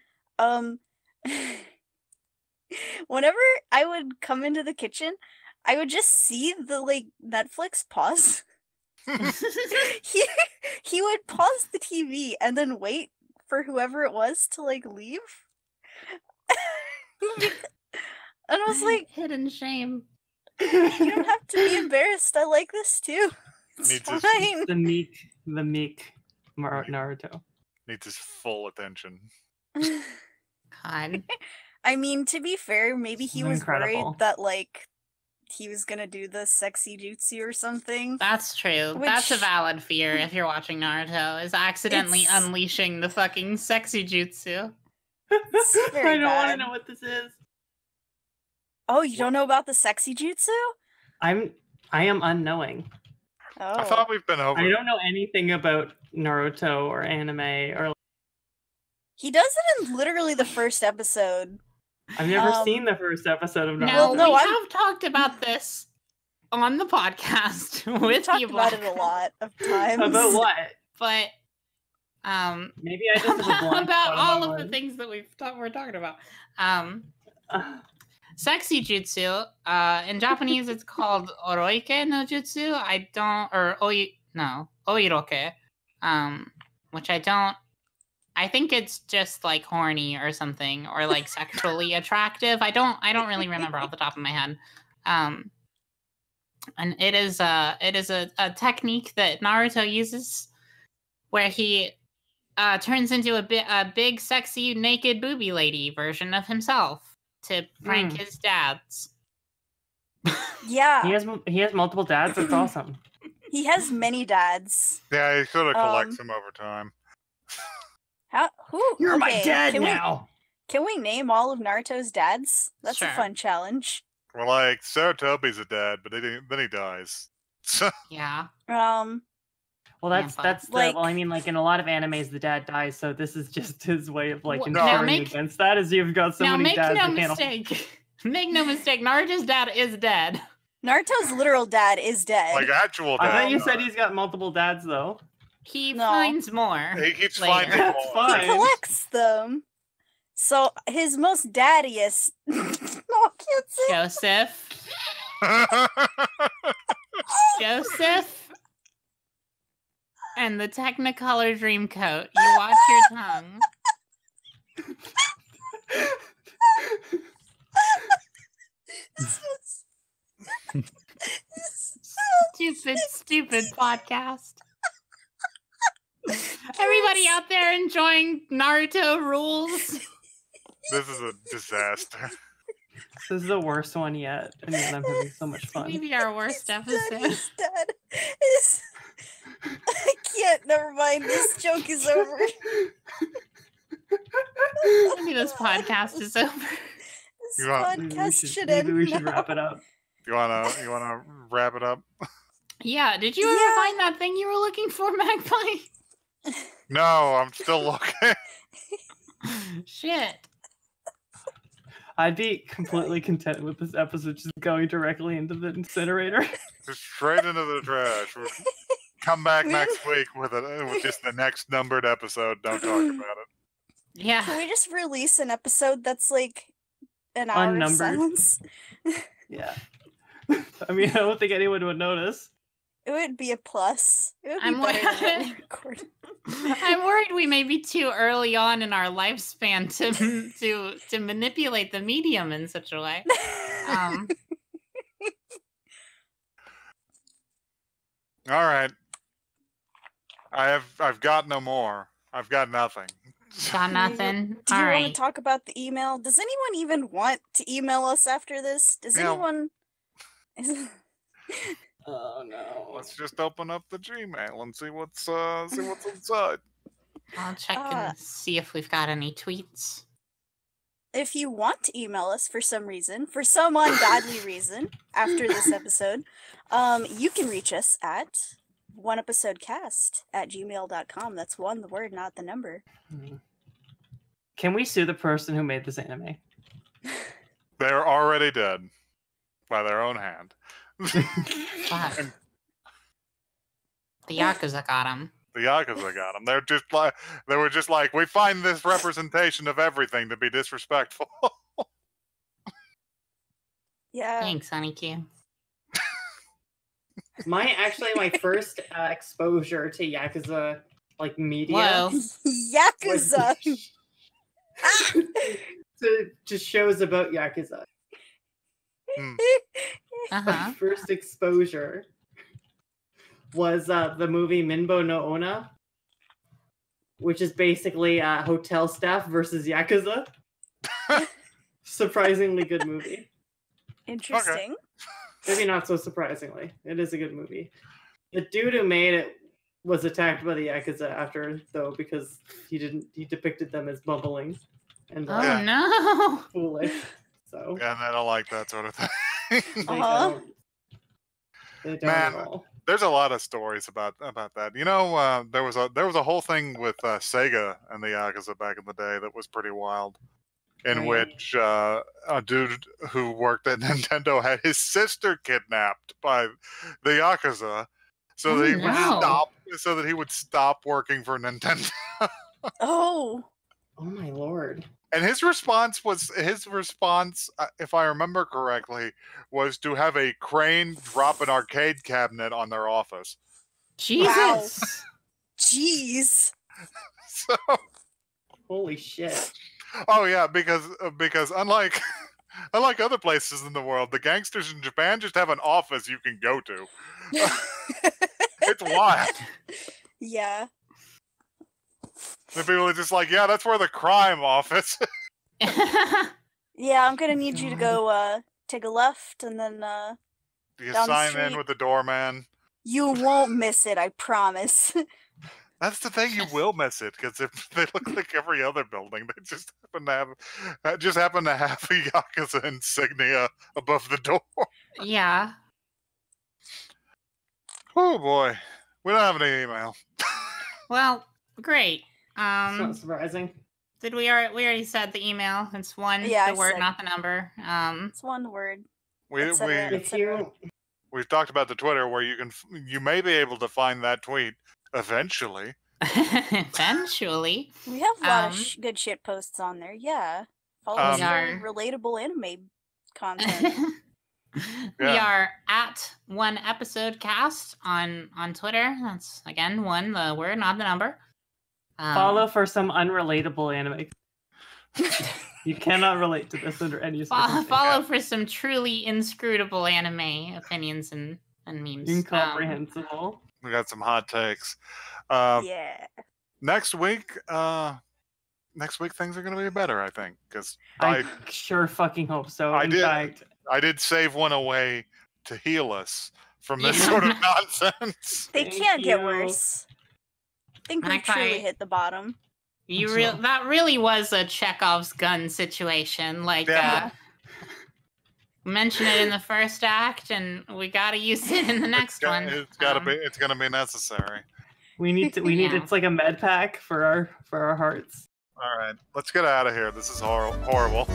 Whenever I would come into the kitchen, I would just see the Netflix pause. he would pause the TV and then wait for whoever it was to leave. And I was like, hidden shame. You don't have to be embarrassed. I like this too. It's fine. The meek Naruto. Needs his full attention. God. I mean, to be fair, maybe he was Incredible. worried that he was gonna do the sexy jutsu or something. That's true. That's a valid fear if you're watching Naruto, is accidentally unleashing the fucking sexy jutsu. I don't want to know what this is. Oh, you don't know about the sexy jutsu? I am unknowing. Oh. I thought we've been over. I don't know anything about Naruto or anime or. He does it in literally the first episode. I've never seen the first episode of Naruto. No, we have talked about this on the podcast with you. You Talked about it a lot of times. About what? But maybe I just have a blind about spot all on of the one. things that we're talking about. Sexy jutsu. In Japanese, it's called oroike no jutsu. Oiroke. Which I don't. I think it's just horny or something, or sexually attractive. I don't really remember off the top of my head. And it is a technique that Naruto uses, where he turns into a big, sexy, naked booby lady version of himself to prank his dads. Yeah, he has multiple dads. That's awesome. He has many dads. Yeah, he could have collected them over time. You're my dad now. Can we name all of Naruto's dads? That's Sure. a fun challenge. Well, Sarutobi's a dad, but then he dies. Yeah. Well, that's Like- well, I mean, in a lot of animes, the dad dies, so this is just his way of Now ensuring make- against that. Is you've got so Now many make dads. no they can't- mistake. Make no mistake. Naruto's dad is dead. Naruto's literal dad is dead. Actual dad. I thought you said he's got multiple dads, though. He No. finds more. He keeps later. finding That's more. fine. He collects them. So his most daddiest. No, I can't say. Joseph, and the Technicolor Dreamcoat. You watch your tongue. Stupid podcast. Everybody out there enjoying Naruto rules? This is a disaster. This is the worst one yet, and yet I'm having so much fun. Maybe our worst episode. His dad is. I can't. Never mind. This joke is over. Maybe this podcast is over. This You want- podcast should end. Maybe we should now. wrap it up. You wanna wrap it up? Yeah, did you ever find that thing you were looking for, Magpie? No, I'm still looking. Shit. I'd be completely content with this episode just going directly into the incinerator. Just straight into the trash. Come back next week with just the next numbered episode. Don't talk about it. Yeah. Can we just release an episode that's like an hour of Unnumbered. silence? Yeah. I mean, I don't think anyone would notice. It would be a plus. It would be I'm better than what worried. we recorded. I'm worried we may be too early on in our lifespan to manipulate the medium in such a way. All right. I've got no more. I've got nothing. Got nothing. Do All you want right. to talk about the email? Does anyone even want to email us after this? Does Yeah. anyone? Oh no. Let's just open up the Gmail and see what's inside. I'll check and see if we've got any tweets. If you want to email us for some reason, for some ungodly reason, after this episode, you can reach us at oneepisodecast@gmail.com. That's one, the word, not the number. Can we sue the person who made this anime? They're already dead by their own hand. Fuck. The Yakuza got him. The Yakuza got them. They were just like, we find this representation of everything to be disrespectful. Yeah. Thanks, Honey Q. My first exposure to Yakuza like media Whoa. Yakuza. to shows about Yakuza. Uh-huh. My first exposure was the movie Minbo no Onna, which is basically hotel staff versus Yakuza. Surprisingly good movie. Interesting. Maybe not so surprisingly. It is a good movie. The dude who made it was attacked by the Yakuza after, though, because he depicted them as bumbling and Oh Yeah. no. foolish. So Yeah, and I don't like that sort of thing. they Uh-huh. don't. They don't Man. at all. There's a lot of stories about that. You know, there was a whole thing with Sega and the Yakuza back in the day that was pretty wild, in Oh, yeah. which a dude who worked at Nintendo had his sister kidnapped by the Yakuza, so that he would no. stop working for Nintendo. Oh. Oh my lord. And his response, if I remember correctly, was to have a crane drop an arcade cabinet on their office. Jesus. Jeez. So, Holy shit. oh yeah, because unlike other places in the world, the gangsters in Japan just have an office you can go to. It's wild. Yeah. The people are just like, yeah, that's where the crime office. Yeah, I'm gonna need you to go take a left and then You Down the sign in street. with the doorman. you won't miss it, I promise. That's the thing, you will miss it because they look like every other building. They just happen to have a Yakuza insignia above the door. Yeah. Oh boy, we don't have any email. Well, great. It's not surprising. Did we already said the email? It's one, Yeah, the I word, said- not the number. It's one word. We That's it. If you we've talked about the Twitter where you may be able to find that tweet Eventually. Eventually. We have a lot Um, of good shit posts on there. Yeah. Follow Um, us for Yarn. relatable anime content. We Yeah. are at One Episode Cast on Twitter. That's again one, the word, not the number. Follow for some unrelatable anime. You cannot relate to this under any circumstance. follow for some truly inscrutable anime opinions and memes. Incomprehensible. We got some hot takes. Yeah. Next week things are going to be better, I think, because I sure fucking hope so. I In did. fact, I did save one away to heal us from this Yeah. sort of nonsense. They Thank can't get you. worse. I think we Magpie. truly hit the bottom. That really was a Chekhov's gun situation. Like, Yeah. mention it in the first act, and we gotta use it in the next one. It's going to be necessary. we need Yeah. it's like a med pack for our hearts. All right, let's get out of here. This is horrible.